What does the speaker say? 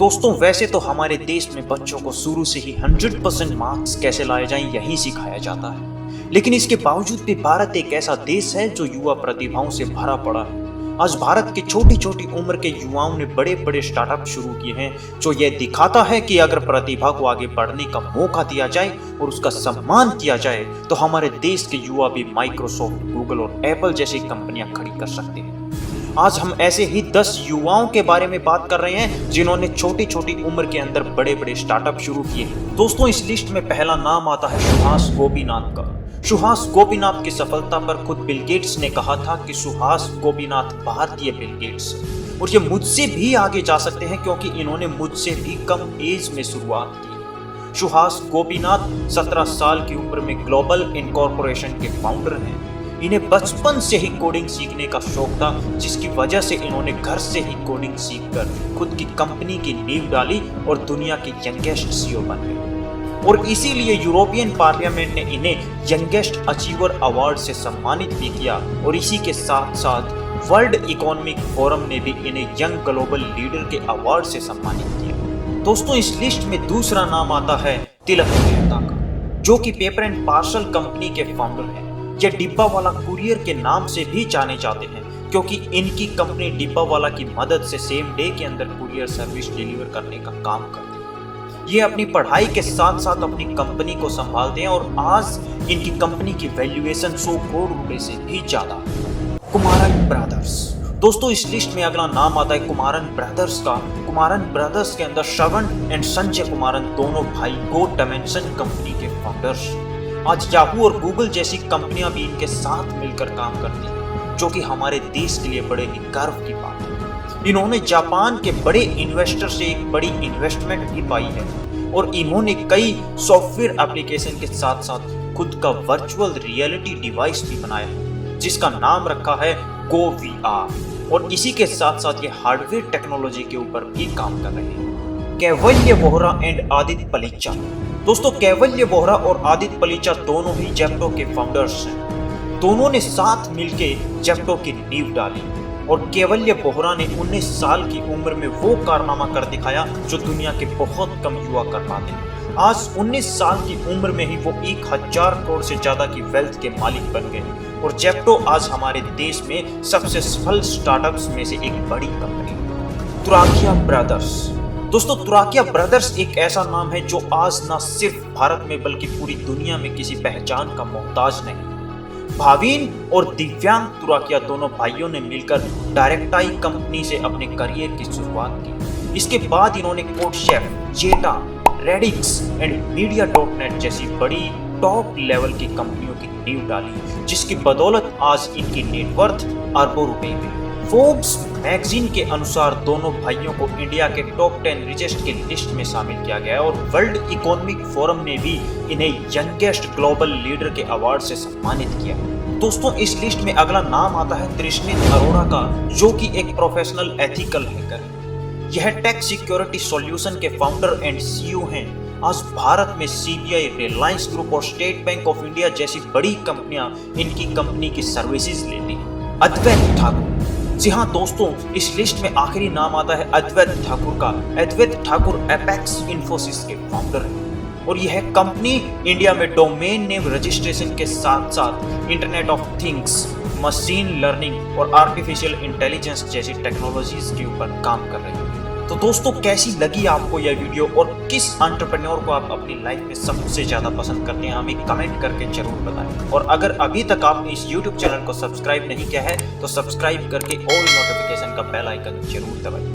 दोस्तों वैसे तो हमारे देश में बच्चों को शुरू से ही 100% मार्क्स कैसे लाए जाएं यही सिखाया जाता है, लेकिन इसके बावजूद भी भारत एक ऐसा देश है जो युवा प्रतिभाओं से भरा पड़ा है। आज भारत के छोटी छोटी उम्र के युवाओं ने बड़े बड़े स्टार्टअप शुरू किए हैं जो ये दिखाता है कि अगर प्रतिभा को आगे बढ़ने का मौका दिया जाए और उसका सम्मान किया जाए तो हमारे देश के युवा भी माइक्रोसॉफ्ट, गूगल और एप्पल जैसी कंपनियां खड़ी कर सकते हैं। आज हम ऐसे ही 10 युवाओं के बारे में बात कर रहे हैं जिन्होंने छोटी छोटी उम्र के अंदर बड़े बड़े स्टार्टअप शुरू किए। दोस्तों इस लिस्ट में पहला नाम आता है सुहास गोपीनाथ का। सुहास गोपीनाथ की सफलता पर खुद बिल गेट्स ने कहा था कि सुहास गोपीनाथ भारतीय बिल गेट्स है और ये मुझसे भी आगे जा सकते हैं क्योंकि इन्होंने मुझसे भी कम एज में शुरुआत की। सुहास गोपीनाथ 17 साल की उम्र में ग्लोबल इनकॉर्पोरेशन के फाउंडर हैं। इन्हें बचपन से ही कोडिंग सीखने का शौक था, जिसकी वजह से इन्होंने घर से ही कोडिंग सीखकर खुद की कंपनी की नींव डाली और दुनिया के यंगेस्ट सीईओ बन गए। और इसीलिए यूरोपियन पार्लियामेंट ने इन्हें यंगेस्ट अचीवर अवार्ड से सम्मानित भी किया और इसी के साथ साथ वर्ल्ड इकोनॉमिक फोरम ने भी इन्हें यंग ग्लोबल लीडर के अवार्ड से सम्मानित किया। दोस्तों इस लिस्ट में दूसरा नाम आता है तिलक मेहता का, जो कि पेपर एंड पार्सल कंपनी के फाउंडर हैं। ये डिब्बा वाला कुरियर के नाम से भी जाने जाते हैं क्योंकि इनकी कंपनी डिब्बा वाला की मदद से सेम डे के अंदर कुरियर सर्विस डिलीवर करने का काम करती है। ये अपनी पढ़ाई के साथ साथ अपनी कंपनी को संभालते हैं और आज इनकी कंपनी की वैल्यूएशन 100 करोड़ रुपए से भी ज्यादा। कुमारन ब्रदर्स। दोस्तों इस लिस्ट में अगला नाम आता है कुमारन ब्रदर्स का। कुमारन ब्रदर्स के अंदर श्रवण एंड संजय कुमारन दोनों भाई गो डायमेंशन कंपनी के फाउंडर्स। आज याहू और गूगल जैसी कंपनियां भी इनके साथ मिलकर काम करती हैं, जो कि हमारे देश के लिए बड़े ही गर्व की बात है। इन्होंने जापान के बड़े इन्वेस्टर से एक बड़ी इन्वेस्टमेंट भी पाई है और इन्होंने कई सॉफ्टवेयर एप्लीकेशन के साथ साथ खुद का वर्चुअल रियलिटी डिवाइस भी बनाया है जिसका नाम रखा है गो वीआर और इसी के साथ साथ ये हार्डवेयर टेक्नोलॉजी के ऊपर भी काम कर रहे हैं। कैवल्य वोहरा एंड आदित्य पलीचा। दोस्तों कैवल्य वोहरा और आदित्य पलीचा दोनों ही जेप्टो के फाउंडर्स हैं। दोनों ने साथ मिलकर जेप्टो की नींव डाली और कैवल्य वोहरा ने 19 साल की उम्र में वो कारनामा कर दिखाया जो दुनिया के बहुत कम युवा कर पाते हैं। आज 19 साल की उम्र में ही वो 1000 करोड़ से ज्यादा की वेल्थ के मालिक बन गए और जेप्टो आज हमारे देश में सबसे सफल स्टार्टअप्स में से एक बड़ी कंपनी। तुराकिया ब्रदर्स। दोस्तों तुराकिया ब्रदर्स एक ऐसा नाम है जो आज न सिर्फ भारत में बल्कि पूरी दुनिया में किसी पहचान का मोहताज नहीं। भावीन और दिव्यांग तुराकिया दोनों भाइयों ने मिलकर डायरेक्टाई कंपनी से अपने करियर की शुरुआत की। इसके बाद इन्होंने कोडशेफ, जेटा, रेडिक्स एंड मीडिया.नेट जैसी बड़ी टॉप लेवल की कंपनियों की नींव डाली, जिसकी बदौलत आज इनकी नेटवर्थ अरबों रुपए में। फोर्ब्स मैगजीन के अनुसार दोनों भाइयों को इंडिया के टॉप 10 रिचेस्ट के लिस्ट में शामिल किया गया और वर्ल्ड इकोनॉमिक फोरम ने भी इन्हें यंगेस्ट ग्लोबल लीडर के अवार्ड से सम्मानित किया। दोस्तों इस लिस्ट में अगला नाम आता है त्रिशनित अरोड़ा का, जो कि एक प्रोफेशनल एथिकल हैकर है। यह टेक सिक्योरिटी सॉल्यूशन के फाउंडर एंड सीईओ हैं। आज भारत में सीबीआई, रिलायंस ग्रुप और स्टेट बैंक ऑफ इंडिया जैसी बड़ी कंपनियां इनकी कंपनी की सर्विसेज लेती हैं। अद्वैत ठाकुर। जी हाँ दोस्तों इस लिस्ट में आखिरी नाम आता है अद्वैत ठाकुर का। अद्वैत ठाकुर एपेक्स इन्फोसिस के फाउंडर हैं और यह कंपनी इंडिया में डोमेन नेम रजिस्ट्रेशन के साथ साथ internet of things, machine learning और आर्टिफिशियल इंटेलिजेंस जैसी टेक्नोलॉजीज के ऊपर काम कर रही है। तो दोस्तों कैसी लगी आपको यह वीडियो और किस एंटरप्रेन्योर को आप अपनी लाइफ में सबसे ज्यादा पसंद करते हैं हमें कमेंट करके जरूर बताएं। और अगर अभी तक आपने इस YouTube चैनल को सब्सक्राइब नहीं किया है तो सब्सक्राइब करके ऑल नोटिफिकेशन का बेल आइकन जरूर दबाएं।